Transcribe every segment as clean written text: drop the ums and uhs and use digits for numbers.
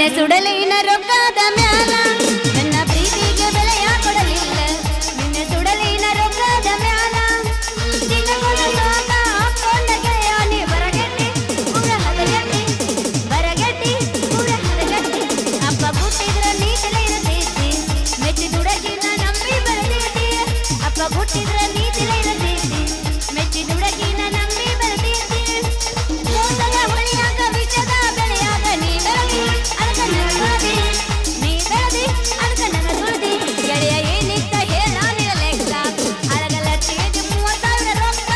ನಿನ್ನೆ ಸುಡಲಿನ ರೊಕ್ಕದ ಮ್ಯಾಲ ನನ್ನ ಪ್ರೀತಿಗೆ ಬೆಲೆಯ ಕೊಡಲಿಲ್ಲ ನಿನ್ನೆ ಸುಡಲಿನ ರೊಕ್ಕದ ಮ್ಯಾಲ ದಿನಗಳ ಸೋತ ಹಾಕೊಂಡ ಗೆಳೆಯ ನೀ ಬರಗೆಟ್ಟಿ ಪೂರ ಹದಗೆಟ್ಟಿ ಬರಗೆಟ್ಟಿ ಪೂರ ಹದಗೆಟ್ಟಿ ಅಪ್ಪ ಹುಟ್ಟಿದ್ರ ನೀ ತಲೆ ಇರತೈತಿ ಮೆಚ್ಚಿ ದುಡಗಿನ ನಂಬಿ ಬರತೈತಿ ಅಪ್ಪ ಹುಟ್ಟಿದ್ರ ನೀ ತಲೆ ಇರತೈತಿ ಮೆಚ್ಚಿ ದುಡಗಿನ ನಂಬಿ ಬರತೈತಿ ಮೋಸಗ ಹೊಳಿಯಾಗ ವಿಷದ ಬೆಳೆಯಾಗ ನೀ ಬೆಳಗಿ ಅದಕ್ಕ ನನ್ನ ಸುಳದಿ ನೀ ಬೆಳದಿ ಅದಕ್ಕ ನನ್ನ ಸುಳದಿ ಗೆಳೆಯ ಏನಿತ್ತ ಹೇಳ ನಿನ್ನ ಲೆಕ್ಕ ಅಳಗಲ್ಲ ಚೇಜ್ 30,000 ರೊಕ್ಕ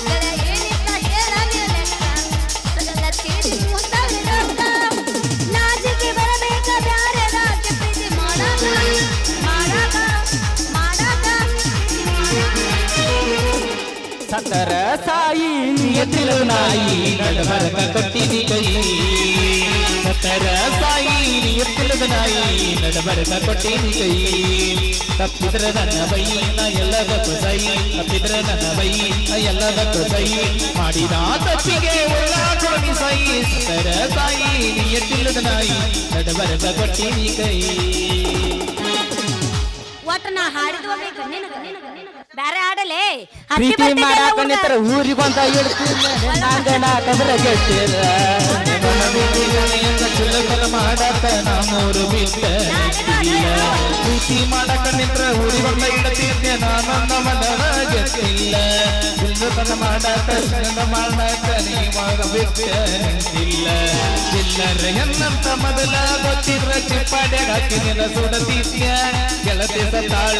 ಗೆಳೆಯ ಏನಿತ್ತ ಹೇಳ ನಿನ್ನ ಲೆಕ್ಕ ಅಳಗಲ್ಲ ಚೇಜ್ 30,000 ರೊಕ್ಕ ನಾಜಿಕೆ ಬರಬೇಕ ಬ್ಯಾರೆದ ಪ್ರೀತಿ ಮಾಡಾಕ ಮಾಡಾಕ ಮಾಡಾಕ ಸತ್ತರ ಸಾಯಿ ನಿಯತಿಲು ನಾಯಿ ನಡಬರಕ ಕೊಟ್ಟಿನಿ ಕೈ ಸತ್ತರ ಸಾಯಿ ನಿಯತಿಲದ ನಾಯಿ ನಡಬರಕ ಕೊಟ್ಟಿನಿ ಕೈ ತಪ್ಪಿದ್ರ ನನ್ನ ಬೈ ನ ಎಲ್ಲದಕ್ಕೂ ಸೈ ತಪ್ಪಿದ್ರ ನನ್ನ ಬೈ ನ ಎಲ್ಲದಕ್ಕೂ ಸೈ ಮಾಡಿದ ತಪ್ಪಿಗೆ ಒಳ್ಳ ಕೊಡಿ ಸೈ ಸತ್ತರ ಸಾಯಿ ನಿಯತಿಲದ ನಾಯಿ ನಡಬರಕ ಕೊಟ್ಟಿನಿ ಕೈ ಒಟ್ಟು ನಾ ಹಾಡಿದ್ವ ಬೇಕು ನಿನಗ ಬ್ಯಾರೆ ಆಡಲೇ ಪ್ರೀತಿ ಮಾಡಾಕ ನಿಂತರ ಊರಿಗೊಂದ ಇಡ್ತೀನಿ ನಂಗನ ಕಬರ ಗೆಟ್ಟಿರ ಚುಲಕಲ ಮಾಡಾಕ ನಮ್ಮೂರು ಬಿಟ್ಟ ಪ್ರೀತಿ ಮಾಡಾಕ ನಿಂತರ ಊರಿಗೊಂದ ಇಡ್ತೀನಿ ನಾನೊಂದ ಮನರ ಗೆಟ್ಟಿಲ್ಲ ಚುಲಕಲ ಮಾಡಾಕ ಚಂದ ಮಾಡಾಕ ನೀವಾಗ ಬಿಟ್ಟ ನಿಂತಿಲ್ಲ ಚಿಲ್ಲರ ಎನ್ನಂತ ಮೊದಲ ಗೊತ್ತಿರ ಚಿಪ್ಪಾಡ್ಯಾಗ ಹಾಕಿ ನಿನ್ನ ಸುಡತೀತ್ಯ ಗೆಳತಿ ಸತ್ತಾಳ